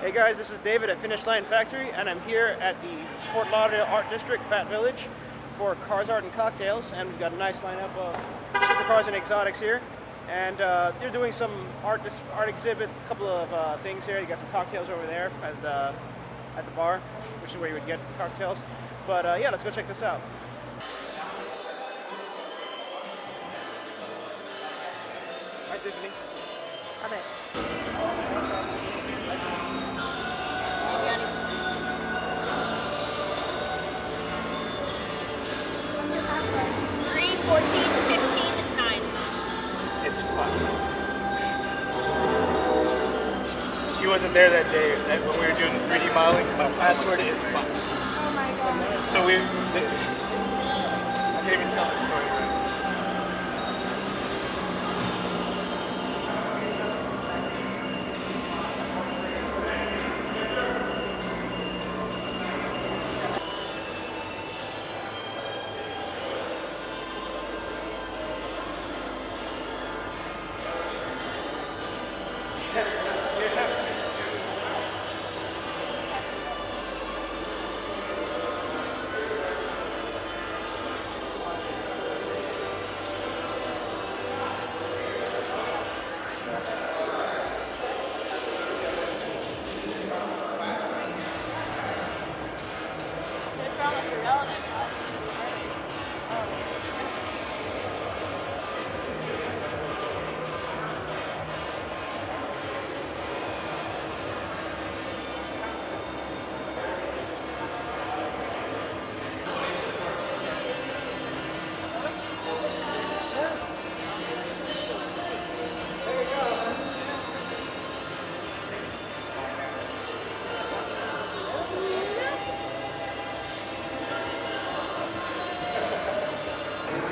Hey guys, this is David at Finish Line Factory, and I'm here at the Fort Lauderdale Art District, Fat Village, for Cars, Art, and Cocktails. And we've got a nice lineup of supercars and exotics here. And they're doing some art exhibit, a couple of things here. You got some cocktails over there at the bar, which is where you would get cocktails. But yeah, let's go check this out. Hi, Tiffany. Hi there. What's your password? 3, 14, 15, 9. It's fun. She wasn't there that day when we were doing 3D modeling. My password is fun. Oh my god. So I can't even tell the story right.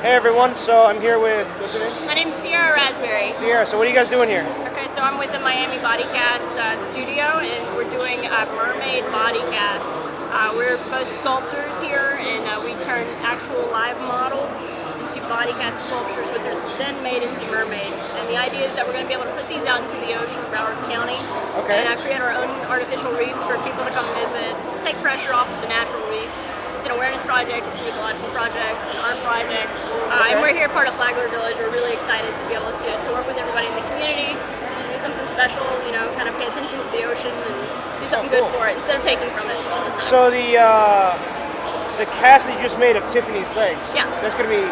Hey everyone, so I'm here with, what's your name? My name's Sierra Raspberry. Sierra, so what are you guys doing here? Okay, so I'm with the Miami Body Cast studio, and we're doing a mermaid body cast. We're both sculptors here, and we turn actual live models into body cast sculptures, which are then made into mermaids. And the idea is that we're going to be able to put these out into the ocean of Broward County, and create our own artificial reef for people to come visit, to take pressure off of the natural reefs. It's an awareness project, it's an ecological project, it's an art project, and we're here part of Flagler Village. We're really excited to be able to work with everybody in the community, do something special, you know, kind of pay attention to the ocean and do something good for it instead of taking from it all the time. So the cast that you just made of Tiffany's legs, that's going to be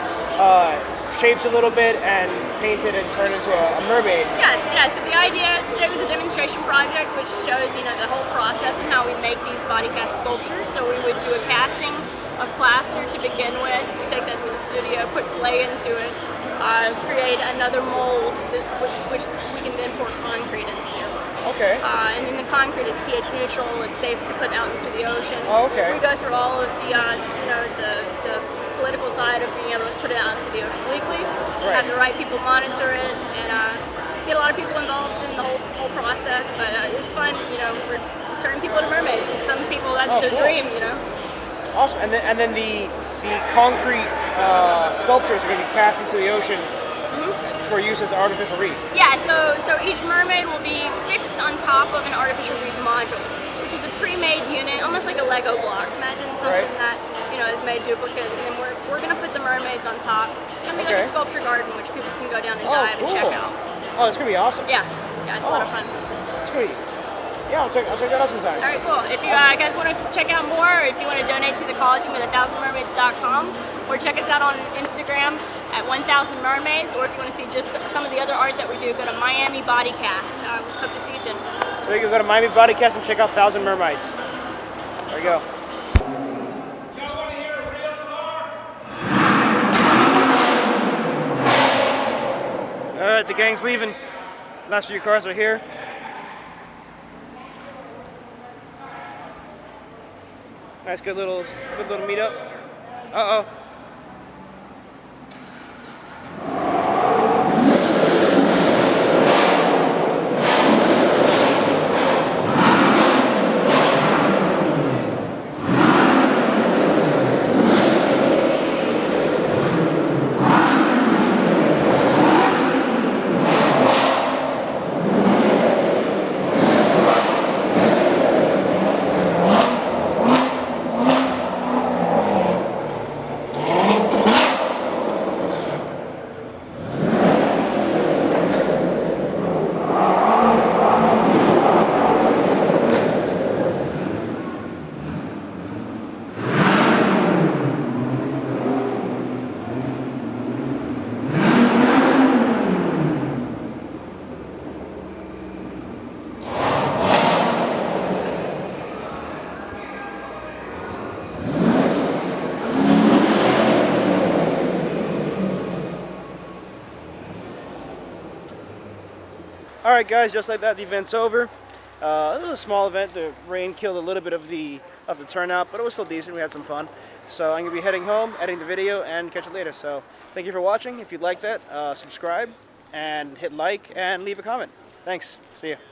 shaped a little bit and painted and turned into a mermaid. Yeah, so the idea today was a demonstration project which shows, you know, the whole process and how we make these body cast sculptures. So we would do a casting of plaster to begin with, we take that to the studio, put clay into it, create another mold which we can then pour concrete into. Okay. And then the concrete is pH neutral, it's safe to put out into the ocean. Oh, okay. We go through all of the, you know, the political side of being able to put it out into the ocean legally, have the right people monitor it, and get a lot of people involved in the whole process. But it's fun, you know, we're turning people into mermaids, and some people that's their dream, you know. Awesome. And then the concrete sculptures are going to be cast into the ocean for use as an artificial reef. Yeah. So each mermaid will be fixed on top of an artificial reef module, which is a pre-made unit, almost like a Lego block. Imagine something that, you know, is made duplicates, and then we're going to put the mermaids on top. It's going to be like a sculpture garden, which people can go down and dive and check out. Oh, it's going to be awesome. Yeah, it's a lot of fun. Sweet. Yeah, I'll check that out sometime. All right, cool. If you guys want to check out more, or if you want to donate to the cause, you can go to 1000mermaids.com, or check us out on Instagram at 1000mermaids, or if you want to see just some of the other art that we do, go to Miami Bodycast. Hope to see you soon. So you can go to Miami Bodycast and check out 1000 Mermaids. There you go. Alright, the gang's leaving. Last few cars are here. Nice, good little meetup. Uh-oh. Alright guys, just like that, the event's over. It was a small event. The rain killed a little bit of the turnout, but it was still decent. We had some fun. So I'm going to be heading home, editing the video, and catch you later. So thank you for watching. If you'd like that, subscribe, and hit like, and leave a comment. Thanks. See ya.